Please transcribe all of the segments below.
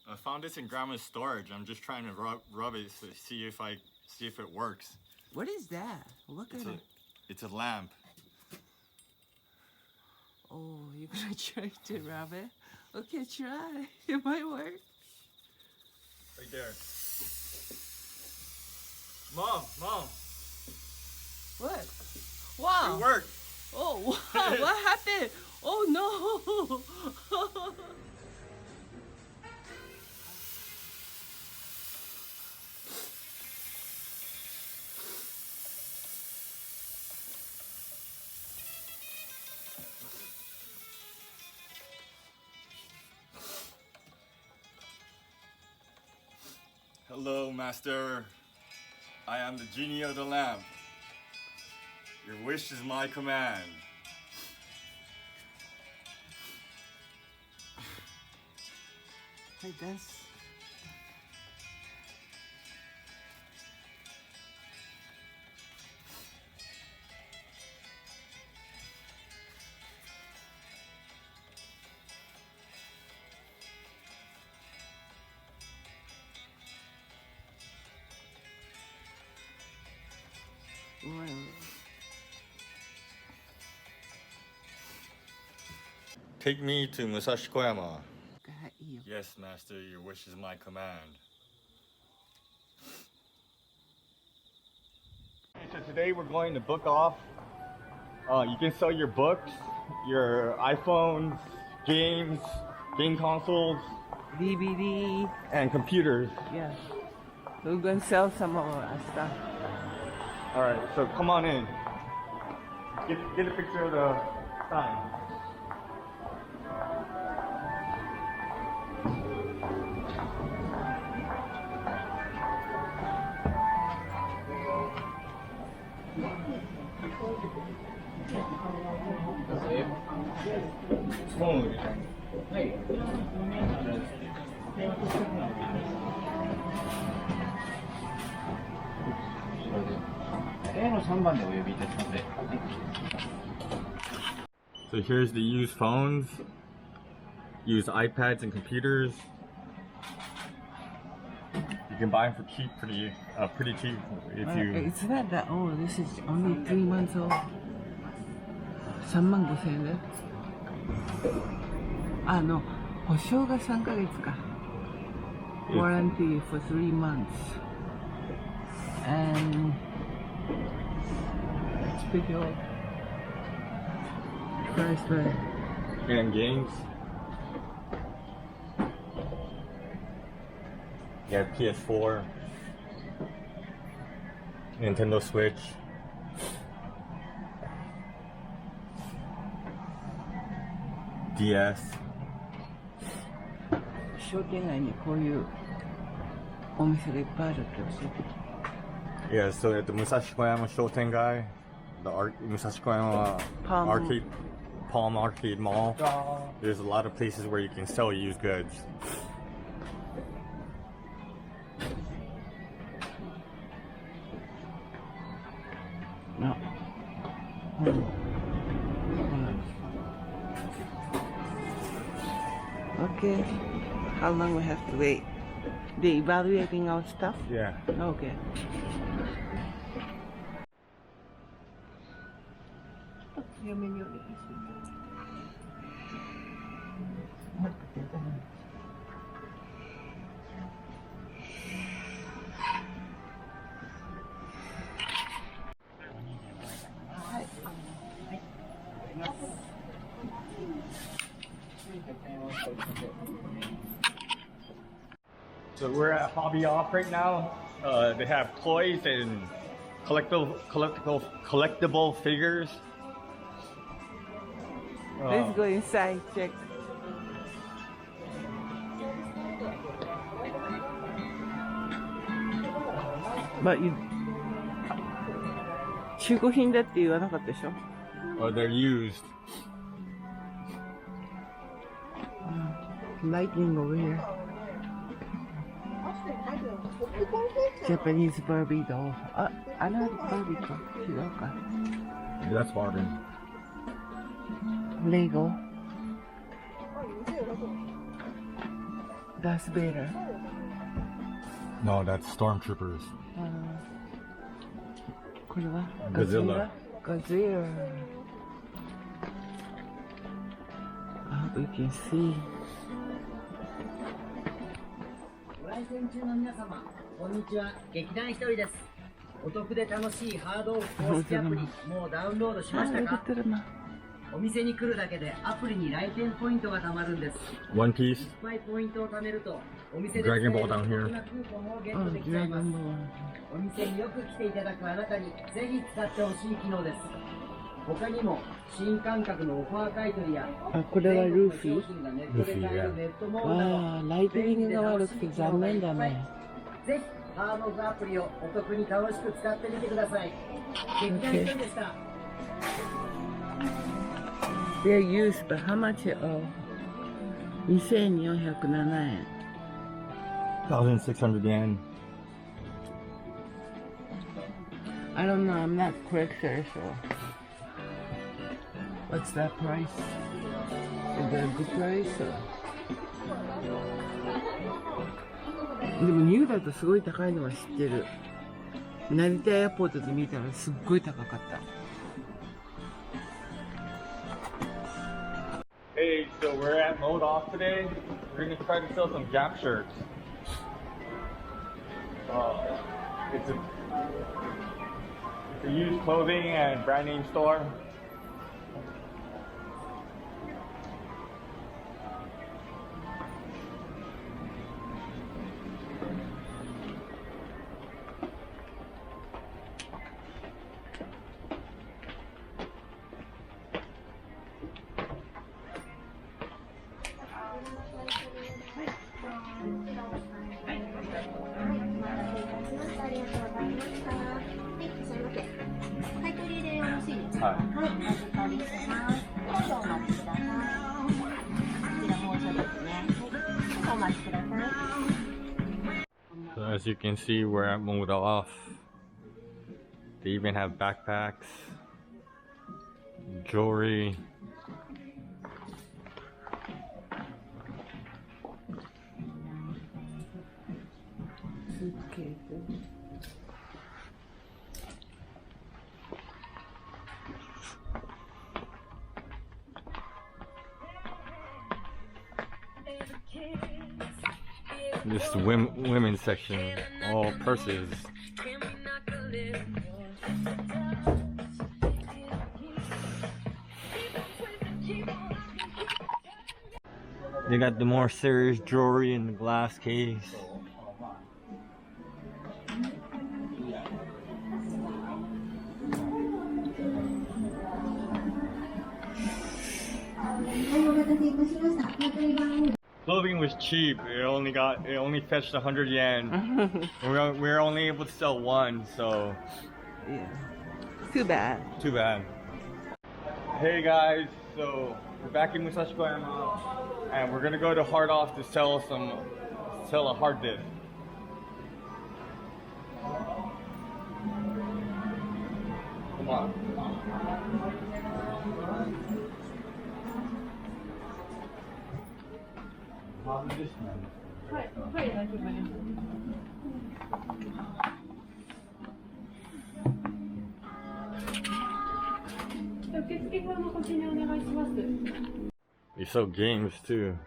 I found this in Grandma's storage. I'm just trying to rub it to see if it works. What is that? Look at it. It's a lamp. Oh, you're gonna try to rub it? Okay, try. It might work. Right there. Mom. What? Wow. It worked. Oh, wow. What happened? Oh, no. Hello, Master. I am the genie of the lamp. Your wish is my command. Like this. Wow. Take me to Musashi Koyama. You. Yes, Master, your wish is my command. So today we're going to book off. You can sell your books, your iPhones, games, game consoles, DVD. and computers. Yeah. We're going to sell some of our stuff. Alright, so come on in. Get a picture of the sign. So here's the used phones, used iPads and computers. You can buy them for cheap, pretty cheap if you. It's not that old. This is only 3 months old. 35,000円で。保証が3ヶ月か。Warranty for 3 months. And it's pretty old. Price tag. And games. You have PS4, Nintendo Switch, DS. 商店街にこういうお店がいっぱいあるって教えて。Yeah, so at the Musashi Koyama Shotengai, the Musashi Koyama Palm Arcade Mall, there's a lot of places where you can sell used goods. No. Okay. How long we have to wait? They evaluating our stuff? Yeah. Okay. So we're at Hobby Off right now. They have toys and collectible figures. Let's go inside, check. But you 中古品だって言わなかったでしょ They're used. Lightning over here. Japanese Barbie doll. あのバービーか違うか That's Barbie. Lego. Darth Vader. No, that's stormtroopers. これは Godzilla. Godzilla. We can see. ご来店中の皆様、こんにちは。劇団ひとりです。お得で楽しいハードオフ公式アプリ、もうダウンロードしましたか？お店に来るだけでアプリに来店ポイントが貯まるんです。One Piece. いっぱいポイントを貯めると、お店で Dragon Ball down here. クーポンをゲットできちゃいます。お店によく来ていただくあなたにぜひ使ってほしい機能です。他にも新感覚のオファー買い取りや、これはルーフィ商品がネットで買えるネットモールなど、ライトニングが悪くて残念だね。ぜひハードオフアプリをお得に楽しく使ってみてください。劇団ひとりでした。They're used, but how much? 2407円。1,600 yen. I don't know, I'm not collector, so. What's that price? Is that a good price? Or? でもニューだとすごい高いのは知ってる。成田エアポートで見たらすっごい高かった。Hey, so we're at Mode Off today. We're gonna try to sell some Gap shirts. It's a used clothing and brand name store. So as you can see, we're at Mode Off. They even have backpacks, jewelry. This women's section, all purses. They got the more serious jewelry in the glass case. Clothing was cheap. It only fetched 100 yen. we were only able to sell one, so yeah. Too bad. Too bad. Hey guys, so we're back in Musashi Koyama, and we're gonna go to Hard Off to sell a hard disk. Come on. They sell games too.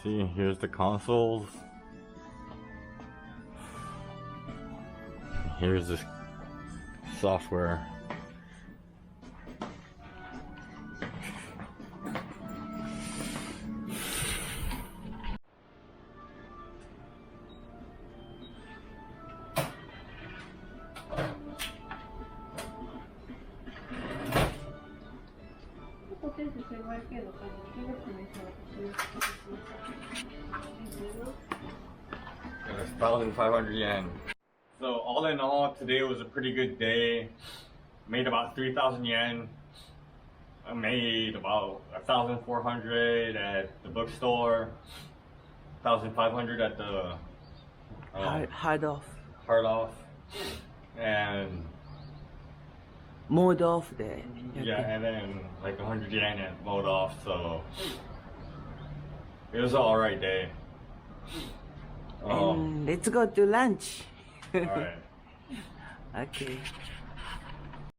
See, here's the consoles. Here's this software. It's 1,500 yen. So all in all, today was a pretty good day. Made about 3,000 yen. I made about 1,400 at the bookstore. 1,500 at the Hard Off. And Mode Off day. Yeah, and then like 100 yen at Mode Off, so it was an alright day. Oh, And let's go to lunch. alright. Okay.